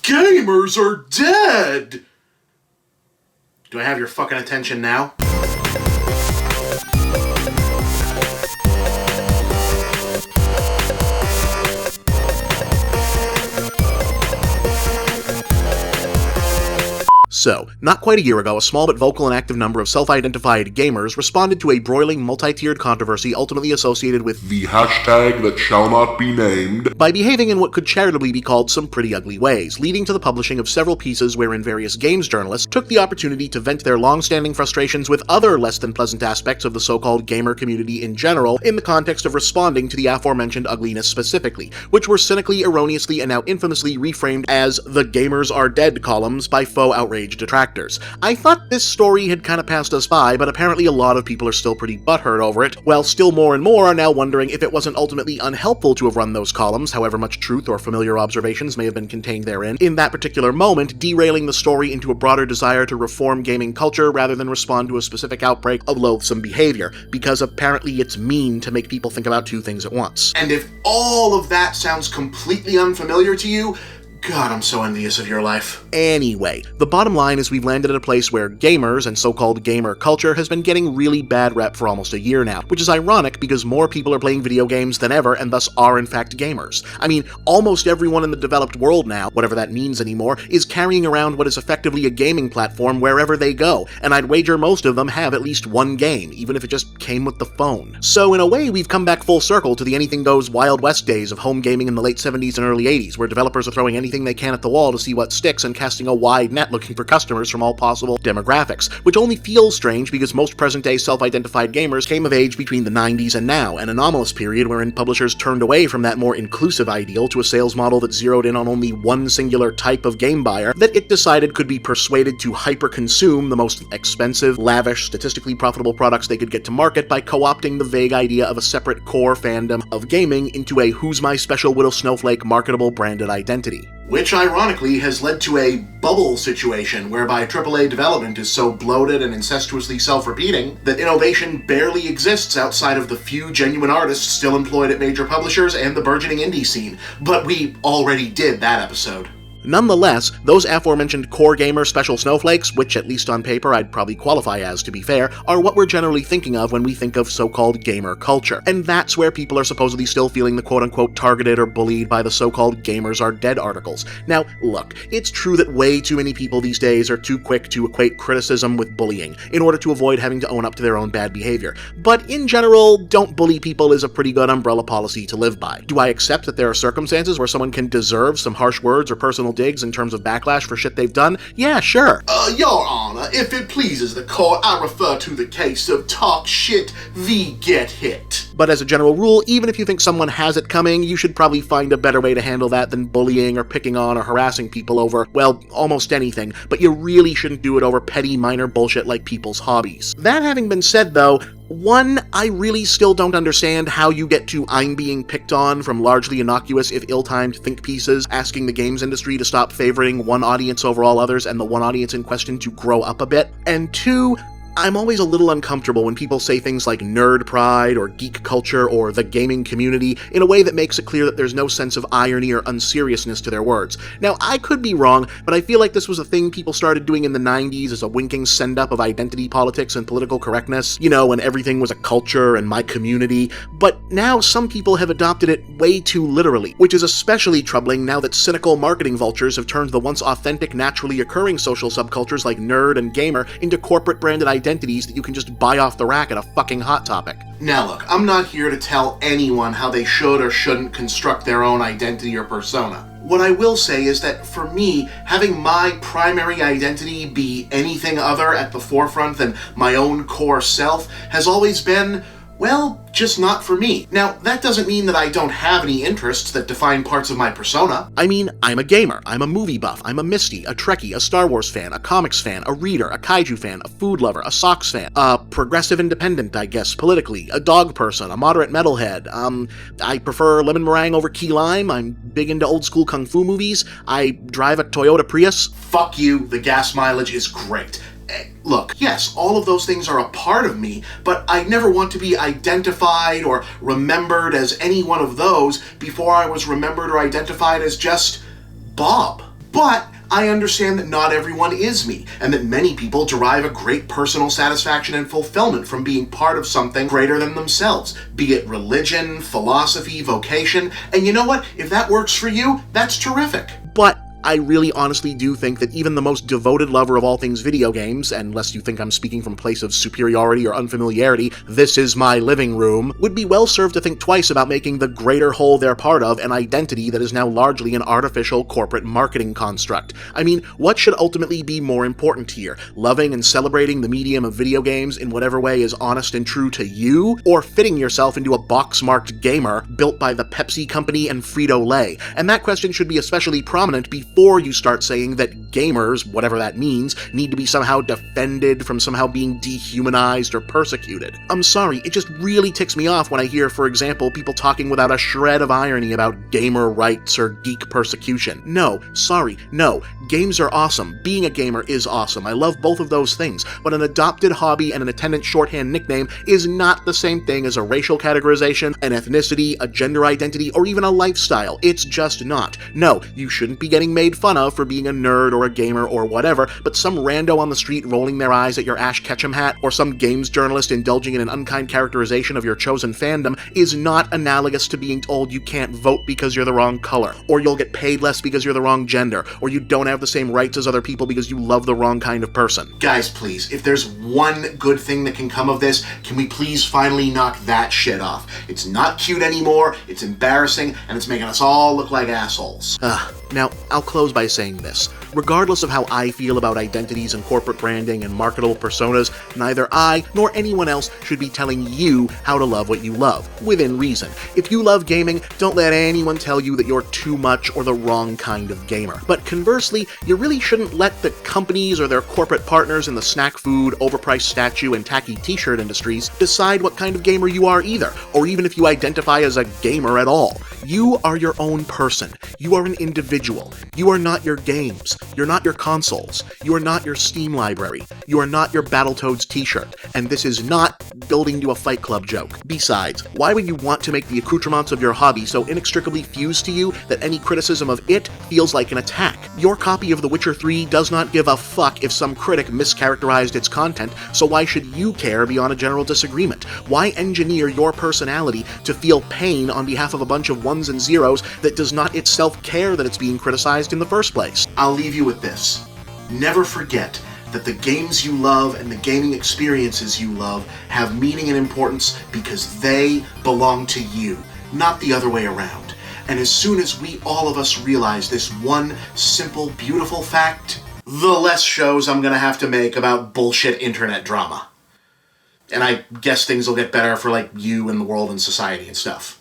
Gamers are dead! Do I have your fucking attention now? So, not quite a year ago, a small but vocal and active number of self-identified gamers responded to a broiling, multi-tiered controversy ultimately associated with the hashtag that shall not be named by behaving in what could charitably be called some pretty ugly ways, leading to the publishing of several pieces wherein various games journalists took the opportunity to vent their long-standing frustrations with other less than pleasant aspects of the so-called gamer community in general in the context of responding to the aforementioned ugliness specifically, which were cynically, erroneously, and now infamously reframed as the "Gamers Are Dead" columns by faux outrage detractors. I thought this story had kind of passed us by, but apparently a lot of people are still pretty butthurt over it, while still more and more are now wondering if it wasn't ultimately unhelpful to have run those columns, however much truth or familiar observations may have been contained therein, in that particular moment, derailing the story into a broader desire to reform gaming culture rather than respond to a specific outbreak of loathsome behavior, because apparently it's mean to make people think about two things at once. And if all of that sounds completely unfamiliar to you, God, I'm so envious of your life. Anyway, the bottom line is we've landed at a place where gamers and so-called gamer culture has been getting really bad rep for almost a year now, which is ironic because more people are playing video games than ever and thus are in fact gamers. I mean, almost everyone in the developed world now, whatever that means anymore, is carrying around what is effectively a gaming platform wherever they go, and I'd wager most of them have at least one game, even if it just came with the phone. So in a way, we've come back full circle to the anything goes Wild West days of home gaming in the late 70s and early 80s, where developers are throwing anything they can at the wall to see what sticks and casting a wide net looking for customers from all possible demographics, which only feels strange because most present-day self-identified gamers came of age between the 90s and now, an anomalous period wherein publishers turned away from that more inclusive ideal to a sales model that zeroed in on only one singular type of game buyer that it decided could be persuaded to hyper-consume the most expensive, lavish, statistically profitable products they could get to market by co-opting the vague idea of a separate core fandom of gaming into a "who's my special little snowflake" marketable branded identity. Which ironically has led to a bubble situation whereby AAA development is so bloated and incestuously self-repeating that innovation barely exists outside of the few genuine artists still employed at major publishers and the burgeoning indie scene. But we already did that episode. Nonetheless, those aforementioned core gamer special snowflakes, which at least on paper I'd probably qualify as, to be fair, are what we're generally thinking of when we think of so-called gamer culture. And that's where people are supposedly still feeling the quote-unquote targeted or bullied by the so-called Gamers Are Dead articles. Now, look, it's true that way too many people these days are too quick to equate criticism with bullying, in order to avoid having to own up to their own bad behavior. But in general, don't bully people is a pretty good umbrella policy to live by. Do I accept that there are circumstances where someone can deserve some harsh words or personal digs in terms of backlash for shit they've done? Yeah, sure. Your Honor, if it pleases the court, I refer to the case of talk shit, the get hit. But as a general rule, even if you think someone has it coming, you should probably find a better way to handle that than bullying or picking on or harassing people over, well, almost anything, but you really shouldn't do it over petty minor bullshit like people's hobbies. That having been said though, one, I really still don't understand how you get to "I'm being picked on" from largely innocuous if ill-timed think pieces asking the games industry to stop favoring one audience over all others and the one audience in question to grow up a bit. And two, I'm always a little uncomfortable when people say things like nerd pride or geek culture or the gaming community in a way that makes it clear that there's no sense of irony or unseriousness to their words. Now, I could be wrong, but I feel like this was a thing people started doing in the 90s as a winking send-up of identity politics and political correctness, you know, when everything was a culture and my community, but now some people have adopted it way too literally, which is especially troubling now that cynical marketing vultures have turned the once authentic, naturally occurring social subcultures like nerd and gamer into corporate branded identities that you can just buy off the rack at a fucking Hot Topic. Now look, I'm not here to tell anyone how they should or shouldn't construct their own identity or persona. What I will say is that for me, having my primary identity be anything other at the forefront than my own core self has always been, well, just not for me. Now, that doesn't mean that I don't have any interests that define parts of my persona. I mean, I'm a gamer, I'm a movie buff, I'm a Misty, a Trekkie, a Star Wars fan, a comics fan, a reader, a kaiju fan, a food lover, a socks fan, a progressive independent, I guess, politically, a dog person, a moderate metalhead, I prefer lemon meringue over key lime, I'm big into old school kung fu movies, I drive a Toyota Prius. Fuck you, the gas mileage is great. Look, yes, all of those things are a part of me, but I never want to be identified or remembered as any one of those before I was remembered or identified as just Bob. But I understand that not everyone is me, and that many people derive a great personal satisfaction and fulfillment from being part of something greater than themselves, be it religion, philosophy, vocation, and you know what? If that works for you, that's terrific. But I really honestly do think that even the most devoted lover of all things video games, unless you think I'm speaking from a place of superiority or unfamiliarity, this is my living room, would be well served to think twice about making the greater whole they're part of an identity that is now largely an artificial corporate marketing construct. I mean, what should ultimately be more important here? Loving and celebrating the medium of video games in whatever way is honest and true to you, or fitting yourself into a box-marked gamer built by the Pepsi company and Frito-Lay? And that question should be especially prominent before you start saying that gamers, whatever that means, need to be somehow defended from somehow being dehumanized or persecuted. I'm sorry, it just really ticks me off when I hear, for example, people talking without a shred of irony about gamer rights or geek persecution. No, sorry, no. Games are awesome. Being a gamer is awesome. I love both of those things, but an adopted hobby and an attendant shorthand nickname is not the same thing as a racial categorization, an ethnicity, a gender identity, or even a lifestyle. It's just not. No, you shouldn't be getting made fun of for being a nerd or a gamer or whatever, but some rando on the street rolling their eyes at your Ash Ketchum hat, or some games journalist indulging in an unkind characterization of your chosen fandom is not analogous to being told you can't vote because you're the wrong color, or you'll get paid less because you're the wrong gender, or you don't have the same rights as other people because you love the wrong kind of person. Guys, please, if there's one good thing that can come of this, can we please finally knock that shit off? It's not cute anymore, it's embarrassing, and it's making us all look like assholes. Now, I'll close by saying this. Regardless of how I feel about identities and corporate branding and marketable personas, neither I nor anyone else should be telling you how to love what you love, within reason. If you love gaming, don't let anyone tell you that you're too much or the wrong kind of gamer. But conversely, you really shouldn't let the companies or their corporate partners in the snack food, overpriced statue, and tacky t-shirt industries decide what kind of gamer you are either, or even if you identify as a gamer at all. You are your own person. You are an individual. You are not your games. You're not your consoles. You are not your Steam library. You are not your Battletoads t-shirt. And this is not building to a Fight Club joke. Besides, why would you want to make the accoutrements of your hobby so inextricably fused to you that any criticism of it feels like an attack? Your copy of The Witcher 3 does not give a fuck if some critic mischaracterized its content, so why should you care beyond a general disagreement? Why engineer your personality to feel pain on behalf of a bunch of ones and zeros that does not itself care that it's being criticized in the first place? I'll leave you with this. Never forget that the games you love and the gaming experiences you love have meaning and importance because they belong to you, not the other way around. And as soon as all of us realize this one simple, beautiful fact, the less shows I'm gonna have to make about bullshit internet drama. And I guess things will get better for, like, you and the world and society and stuff.